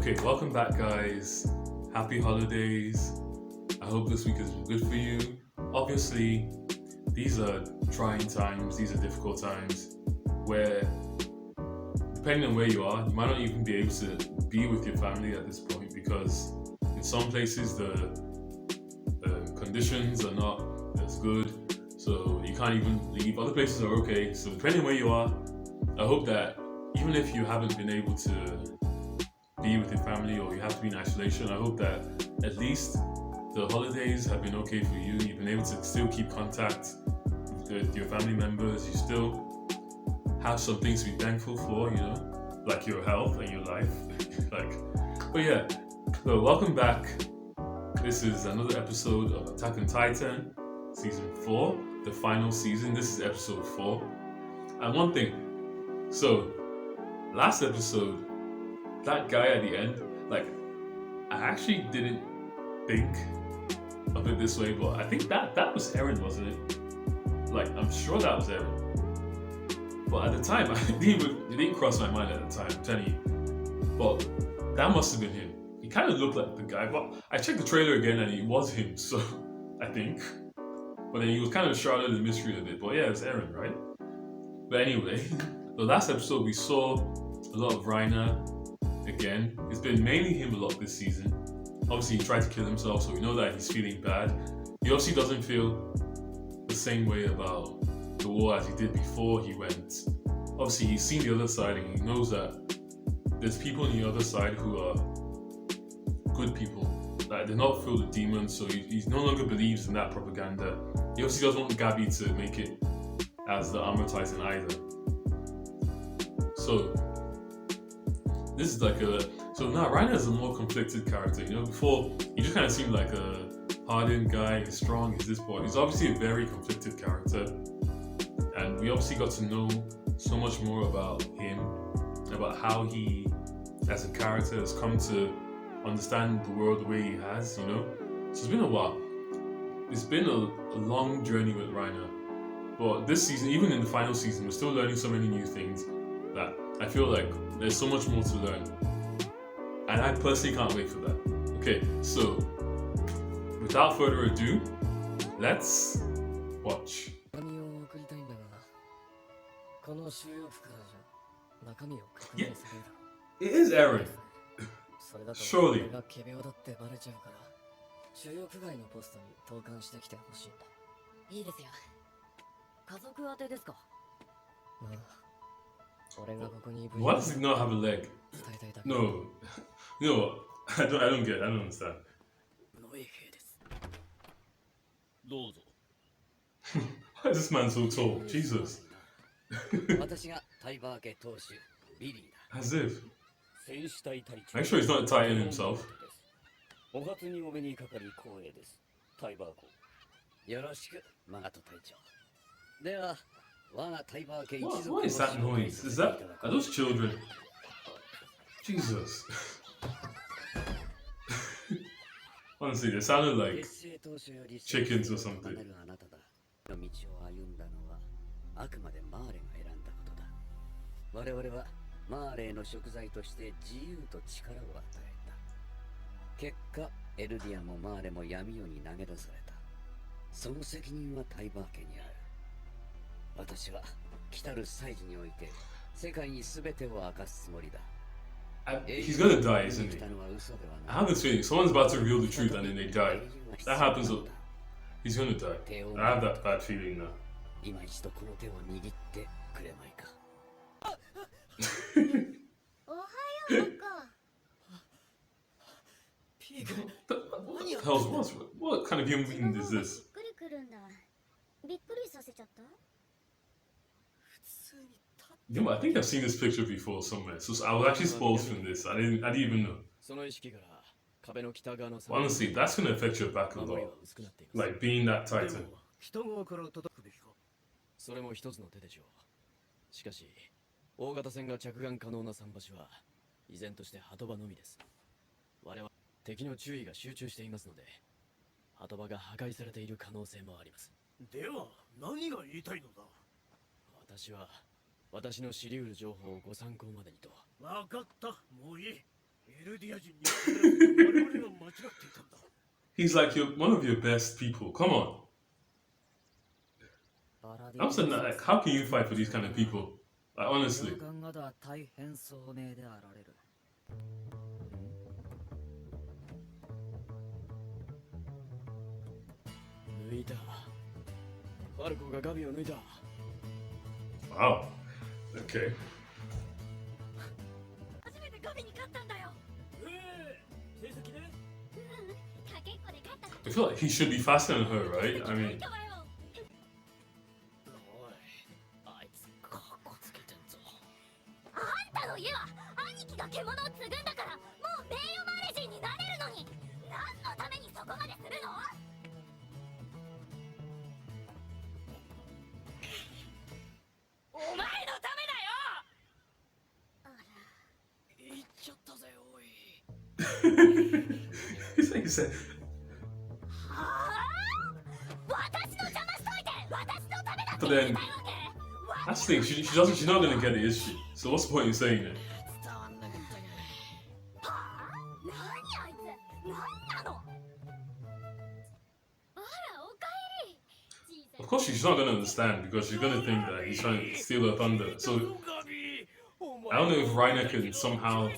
Okay, welcome back, guys. Happy holidays. I hope this week has been good for you. Obviously, these are trying times, these are difficult times where, depending on where you are, you might not even be able to be with your family at this point because in some places the conditions are not as good, so you can't even leave. Other places are okay. So, depending on where you are, I hope that even if you haven't been able to be with your family or you have to be in isolation, I hope that at least the holidays have been okay for you. You've been able to still keep contact with your family members. You still have some things to be thankful for, like your health and your life. But yeah, so welcome back. This is another episode of Attack on Titan, season 4, the final season. This is episode 4. And one thing, so last episode, that guy at the end, I actually didn't think of it this way, but I think that was Eren, wasn't it? I'm sure that was Eren. But at the time, it didn't cross my mind at the time, I'm telling you. But that must have been him. He kind of looked like the guy, but I checked the trailer again and it was him, so I think. But then he was kind of shrouded in mystery a bit. But yeah, it was Eren, right? But anyway, the last episode we saw a lot of Reiner again. It's been mainly him a lot this season. Obviously, he tried to kill himself, so we know that he's feeling bad. He obviously doesn't feel the same way about the war as he did before he went. Obviously, he's seen the other side and he knows that there's people on the other side who are good people. They're not filled with demons, so he no longer believes in that propaganda. He obviously doesn't want Gibi to make it as the Armor Titan either. So this is so now Reiner is a more conflicted character. Before he just kind of seemed like a hardened guy. He's strong. He's this boy. He's obviously a very conflicted character, and we obviously got to know so much more about him, about how he, as a character, has come to understand the world the way he has. So it's been a while. It's been a long journey with Reiner, but this season, even in the final season, we're still learning so many new things that I feel like there's so much more to learn. And I personally can't wait for that. Okay, so without further ado, let's watch. Yeah, it is Eren. Surely. 主要区外のポストに投函してきてほしいんだ。いいですよ。家族宛てですか。ああ。俺がここに Why does he not have a leg? No. No, I don't get it. I don't understand. の衛兵です。どうぞ。Why is this man so tall? Jesus. 私がタイバー家当主ビリーだ。 As if. 戦士隊隊長。 Make sure he's not a Titan himself. お初にお目にかかり光栄です。タイバー公。よろしく、マガト隊長。では、我がタイバー家一族。 What is that noise? Are those children? Jesus. Honestly, they sounded like chickens or something. あなただ。道を歩んだのはあくまでマーレが選んだことだ。我々はマーレの食材として自由と力を与えた。結果、エルディアもマーレも闇夜に投げ出された。その責任はタイバー家にある。私は来たる祭事において世界に全てを明かすつもりだ。He's gonna die, isn't he? I have this feeling someone's about to reveal the truth and then they die. That happens. He's gonna die. I have that bad feeling now. 今一度この手を握ってくれまいか。おはよう、ピーク。What kind of human being is this? びっくりさせちゃった。 I think I've seen this picture before somewhere. So I was actually spoiled from this. I didn't even know. Honestly, that's gonna affect your back a lot. Like being that Titan. それも一つの手でしょう。しかし、大型船が着岸可能な桟橋は依然として鳩場のみです。我々は敵の注意が集中していますので、鳩場が破壊されている可能性もあります。では何が言いたいのだ。私の知り得る情報をご参考までにと。分かった、もういい。エルディア人に我々が間違っていたんだ。 He's like one of your best people. Come on. パラディ I'm saying that, like, how can you fight for these kind of people? Like, honestly. 領官がだ大変聡明であられる。抜いた。ファルコがガビを抜いた。 Wow. Okay. 初めてガビに勝ったんだよ。成績でかけっこで勝った。 I feel like he should be faster than her, right? I mean, おい、あいつカッコつけてんぞ。あんたの家は兄貴が獣を継ぐんだからもう名誉マレ人になれるのに何のためにそこまでするの？お前のためだよ。あら、行っちゃったぜ、おい。he said, はあ？私の邪魔しといて私のためだって But 言い then たいわけ？ that's the thing. She's not gonna get it, is she? So what's the point in saying it? 伝わんなかったが。はあ？何あいつ？何なの？あら、おかえり。小さい Of course, she's not gonna understand because she's gonna think that he's trying to steal her thunder. So I don't know if Reiner can somehow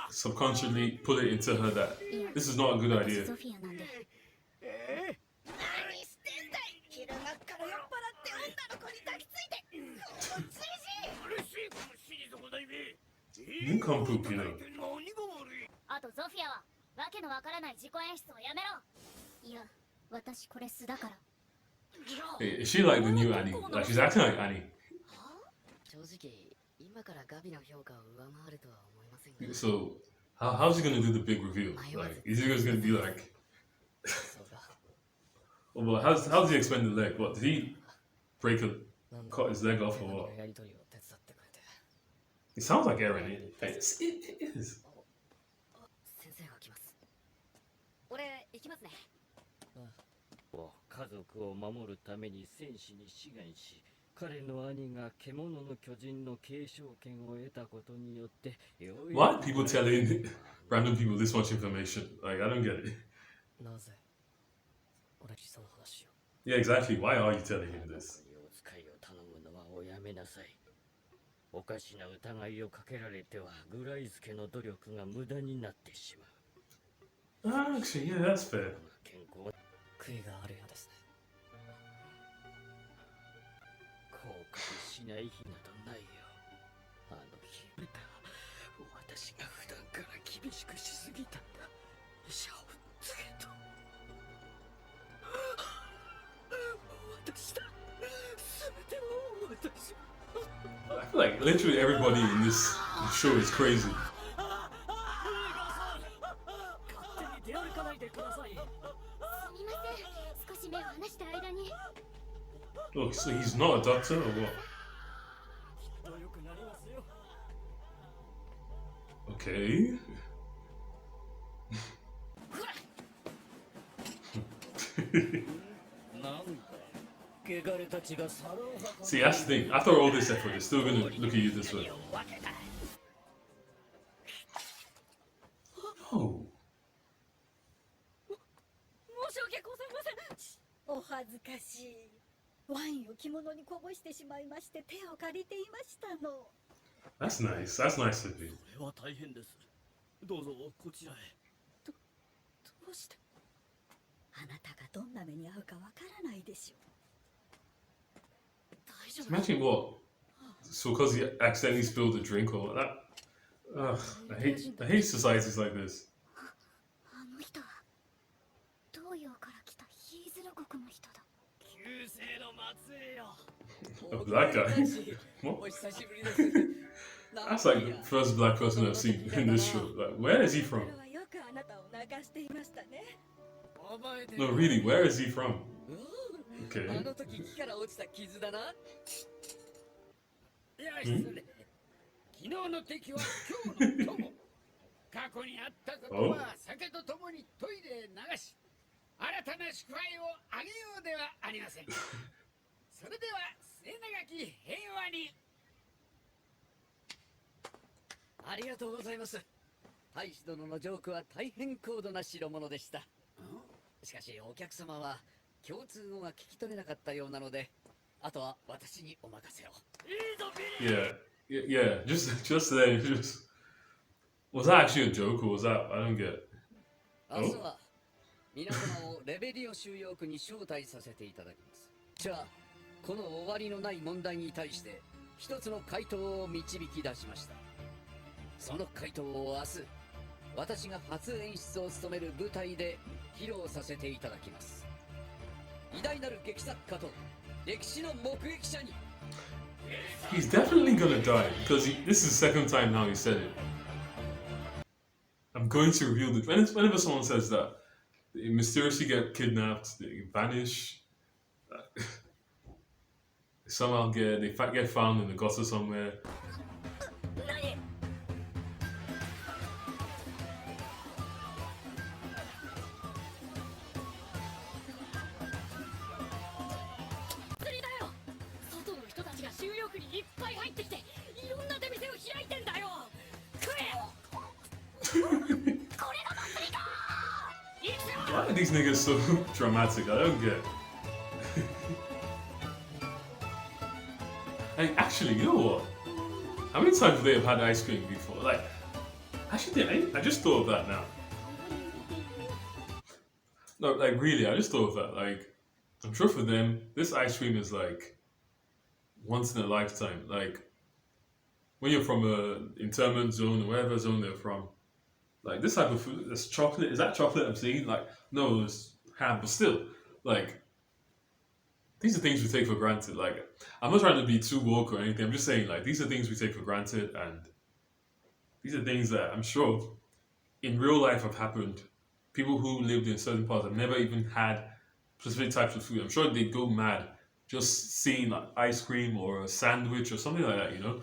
subconsciously put it into her that this is not a good idea. ソフィアなんで。何してんだい？昼間っから酔っ払って女の子に抱きついて。このじじい。嬉しいかもしれないべ。 Nincompoop, you know. 何が悪い？あとゾフィアはわけのわからない自己演出をやめろ。いや、私これ素だから。 Is she like the new Annie? Like she's acting like Annie. 正直、今からガビの評価を上回るとは思いませんが。 So how's he gonna do the big reveal? Like is he just gonna be like, そうだ。 well, how's he explain the leg? What did he break a なんだ cut his leg off or what? やりとりを手伝ってくれて。 It sounds like Eren. It is. 先生が来ます。俺、行きますね。家族を守るために戦士に志願し、彼の兄が獣の巨人の継承権を得たことによってようやく Why are people telling random people this much information? Like I don't get it. なぜ俺にその話を。 Yeah, exactly. Why are you telling him this? お使いを頼むのはおやめなさい。おかしな疑いをかけられてはグライスケの努力が無駄になってしまう。 Actually, yeah, that's fair. 健康悔いがあるようですね。後悔しない日などないよ。あの日私が普段から厳しくしすぎたんだ。医者をつけと。私だ。全てを私。 I feel like literally everybody in this show is crazy. 勝手に出歩かないでください。すみません。少し目を離した間に。 Oh, so he's not a doctor or what? 良くなりますよ。 Okay. なんだ。汚れたちが皿を運んで See, that's the thing. After all this effort, they're still gonna look at you this way. Oh. 申し訳ございません。お恥ずかしい。ワインを着物にこぼしてしまいまして手を借りていましたの。 That's nice. That's nice of you. それは大変です。どうぞこちらへ。どうして？あなたがどんな目に遭うかわからないでしょう。大丈夫。 Imagine what? So because he accidentally spilled a drink or that. I hate societies like this. あの人は東洋から来たヒーズル国の人だ。旧姓の末裔よ。 Oh, that guy. お What? 久しぶりです。 That's like the first black person I've seen in this show. Like, where is he from? 彼はよくあなたを泣かしていましたね。覚えてる No, really, where is he from? あ Okay. の時木から落ちた傷だな。いや失礼。昨日の敵は今日の友。過去にあったことは酒とともにトイレへ流し、新たな祝杯をあげようではありませんか。それでは末永き平和に。ありがとうございます。大使殿のジョークは大変高度な代物でした。しかしお客様は共通語が聞き取れなかったようなので、あとは私にお任せを。 Yeah, yeah. Just then, was that actually a joke or was that? I don't get it. 明日は皆様をレベリオ収容区に招待させていただきます。じゃあこの終わりのない問題に対して一つの回答を導き出しました。その回答を明日私が初演出を務める舞台で披露させていただきます。偉大なる劇作家と歴史の目撃者に。 He's definitely gonna die because this is the second time now he said it. I'm going to reveal this. Whenever someone says that, they mysteriously get kidnapped, they vanish, somehow get found in the gutter somewhere. いっぱい入ってきていろんな出店を開いてんだよ。食えよ。これが祭りか。 Why are these niggas so dramatic? I don't get. Like, actually, you know what? How many times would they have had ice cream before? Like, actually, I just thought of that now. No, like, really, I just thought of that. Like, I'm sure for them, this ice cream is like once in a lifetime. Like, when you're from a internment zone or wherever zone they're from, like this type of food, this chocolate, is that chocolate I'm seeing? Like, no, it's ham, but still, like, these are things we take for granted. Like, I'm not trying to be too woke or anything. I'm just saying, like, these are things we take for granted, and these are things that I'm sure in real life have happened. People who lived in certain parts have never even had specific types of food. I'm sure they'd go mad just seeing like ice cream or a sandwich or something like that, you know?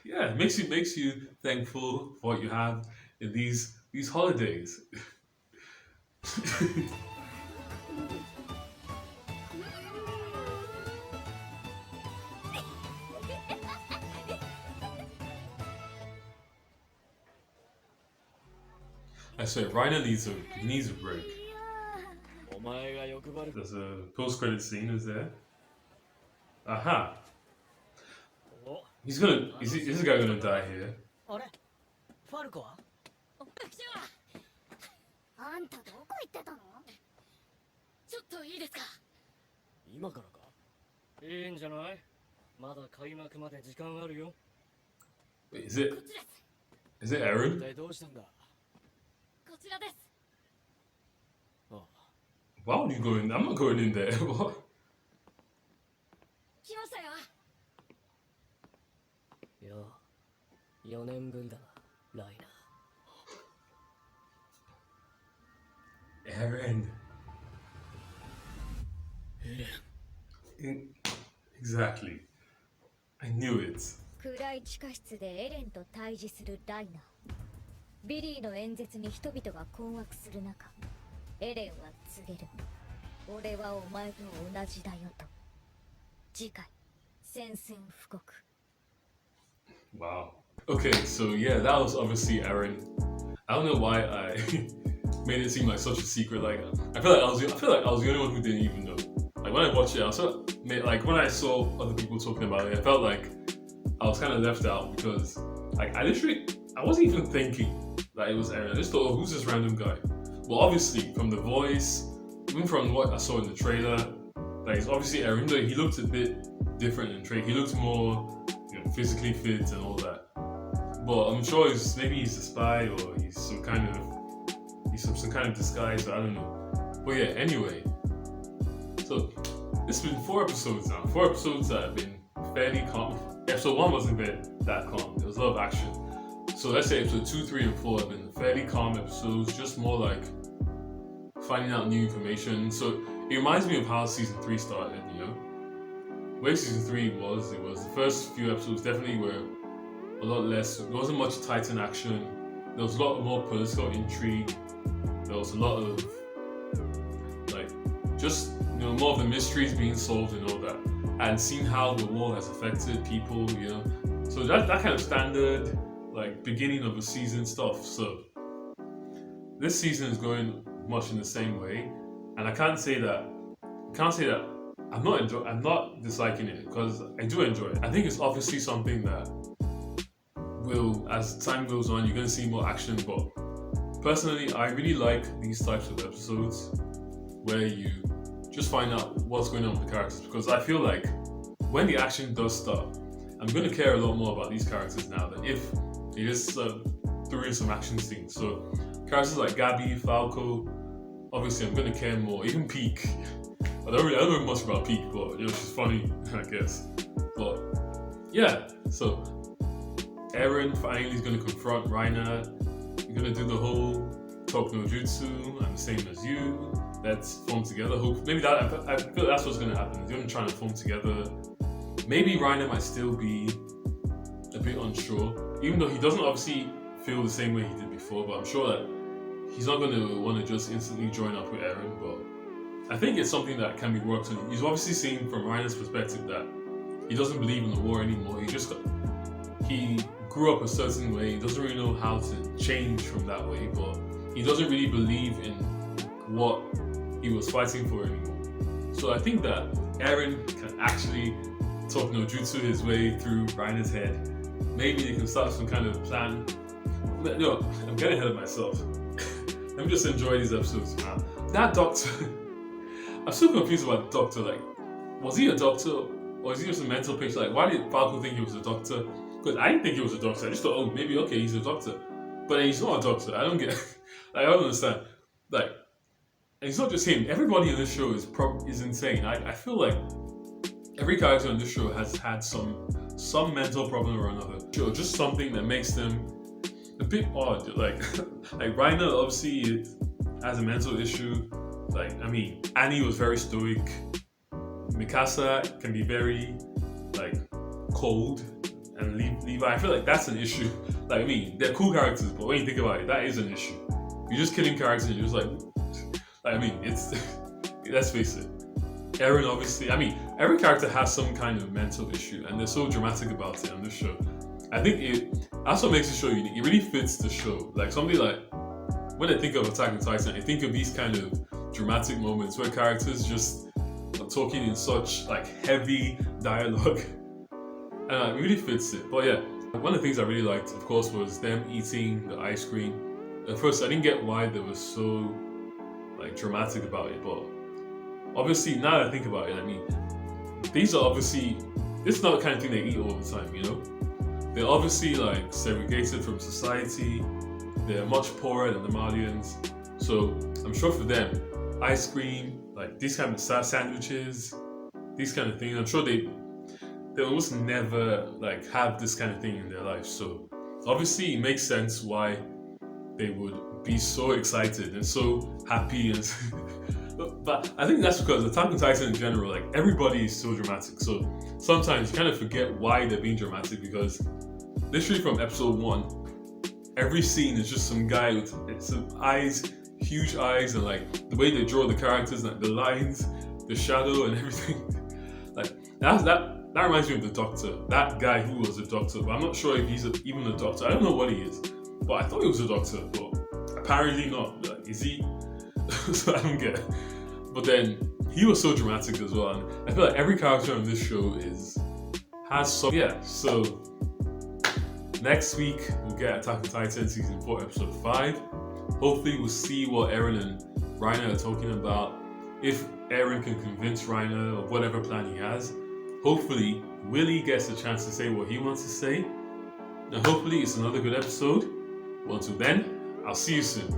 Yeah, it makes you thankful for what you have in these holidays. I swear, Reiner needs a break. お前が欲張る。 There's a post-credit scene, is there? Aha! Is this guy gonna die here? あれファルコはあんたどこ行ってたの？ちょっといいですか？今からか。いいんじゃない？まだ開幕まで時間あるよ。 Wait, is it Eren? 一体どうしたんだ。こちらです。 Why would you go in? I'm not going in there. What? 来ましたよ。いや、4年ぶりだな、ライナー。 Eren. Exactly. I knew it. 暗い地下室でエレンと対峙するライナー。ビリーの演説に人々が困惑する中、エレンは告げる。俺はお前と同じだよと。次回、宣戦布告。 Wow. Okay, so yeah, that was obviously Eren. I don't know why I made it seem like such a secret. Like, I feel like I was the only one who didn't even know. Like when I watched it, like when I saw other people talking about it, I felt like I was kind of left out because like I wasn't even thinking that it was Eren. I just thought, oh, who's this random guy? Well, obviously from the voice, even from what I saw in the trailer, like it's obviously Eren. He looked a bit different in the trailer. He looked more, physically fit and all that. But I'm sure maybe he's a spy or he's some kind of disguise. I don't know. But yeah, anyway. So it's been 4 episodes now. 4 episodes that have been fairly calm. Episode 1 wasn't that calm. There was a lot of action. So let's say episode 2, 3, and 4 have been fairly calm episodes, just more like finding out new information. So it reminds me of how season 3 started, Where season 3 was, the first few episodes definitely were a lot less, there wasn't much Titan action, there was a lot more political intrigue, there was a lot of, like, just, more of the mysteries being solved and all that, and seeing how the war has affected people, So that kind of standard, like beginning of a season stuff. So this season is going much in the same way, and I can't say that I'm not disliking it because I do enjoy it. I think it's obviously something that will, as time goes on, you're going to see more action. But personally, I really like these types of episodes where you just find out what's going on with the characters, because I feel like when the action does start, I'm going to care a lot more about these characters now than if they just threw in some action scenes. So characters like Gabi, Falco, obviously I'm going to care more. Even Peak. I don't know much about Peak, but she's funny, I guess. But yeah, so Eren finally is going to confront Reiner. You're going to do the whole talk no jutsu. I'm the same as you. Let's form together. Maybe I feel that's what's going to happen. They're going to try to form together. Maybe Reiner might still be a bit unsure, even though he doesn't obviously feel the same way he did before. But I'm sure that he's not going to want to just instantly join up with Eren. But I think it's something that can be worked on. He's obviously seeing from Reiner's perspective that he doesn't believe in the war anymore. He grew up a certain way. He doesn't really know how to change from that way, but he doesn't really believe in what he was fighting for anymore. So I think that Eren can actually talk no jutsu his way through Reiner's head. Maybe they can start some kind of plan. No, I'm getting ahead of myself. Let me just enjoy these episodes, man. That doctor, I'm so confused about the doctor. Like, was he a doctor or is he just a mental patient? Like, why did Falco think he was a doctor? Because I didn't think he was a doctor. I just thought, oh, maybe okay, he's a doctor. But then he's not a doctor. I don't get. Like, I don't understand. Like, and it's not just him. Everybody in this show is insane. I feel like every character in this show has had some mental problem or another. Or just something that makes them a bit odd. Like Reiner obviously has a mental issue. Like, I mean, Annie was very stoic. Mikasa can be very cold, and Levi, I feel like that's an issue. Like, I mean, they're cool characters, but when you think about it, that is an issue. You're just killing characters and you're just like I mean, it's let's face it. Eren obviously, I mean, every character has some kind of mental issue, and they're so dramatic about it on this show. I think that's what makes the show unique. It really fits the show. Like, somebody like, when I think of Attack on Titan, I think of these kind of dramatic moments where characters just are talking in such heavy dialogue, and it really fits it. But yeah, one of the things I really liked, of course, was them eating the ice cream. At first, I didn't get why they were so dramatic about it, but obviously now that I think about it, I mean, this is not the kind of thing they eat all the time, you know? They're obviously segregated from society. They're much poorer than the Malians. So I'm sure for them, ice cream, these kind of sandwiches, these kind of things, I'm sure they almost never have this kind of thing in their life. So obviously it makes sense why they would be so excited and so happy and but I think that's because Attack on Titan in general, everybody is so dramatic. So sometimes you kind of forget why they're being dramatic, because literally from episode 1, every scene is just some guy with some eyes, huge eyes, and the way they draw the characters, the lines, the shadow and everything. That reminds me of the Doctor. That guy who was a doctor, but I'm not sure if he's even a doctor. I don't know what he is, but I thought he was a doctor, but apparently not. Is he? So I don't get it. But then he was so dramatic as well, and I feel like every character on this show has some. Yeah. So next week we'll get Attack on Titan season 4 episode 5. Hopefully we'll see what Eren and Reiner are talking about. If Eren can convince Reiner of whatever plan he has, hopefully Willie gets a chance to say what he wants to say, and hopefully it's another good episode. Well, until then, I'll see you soon.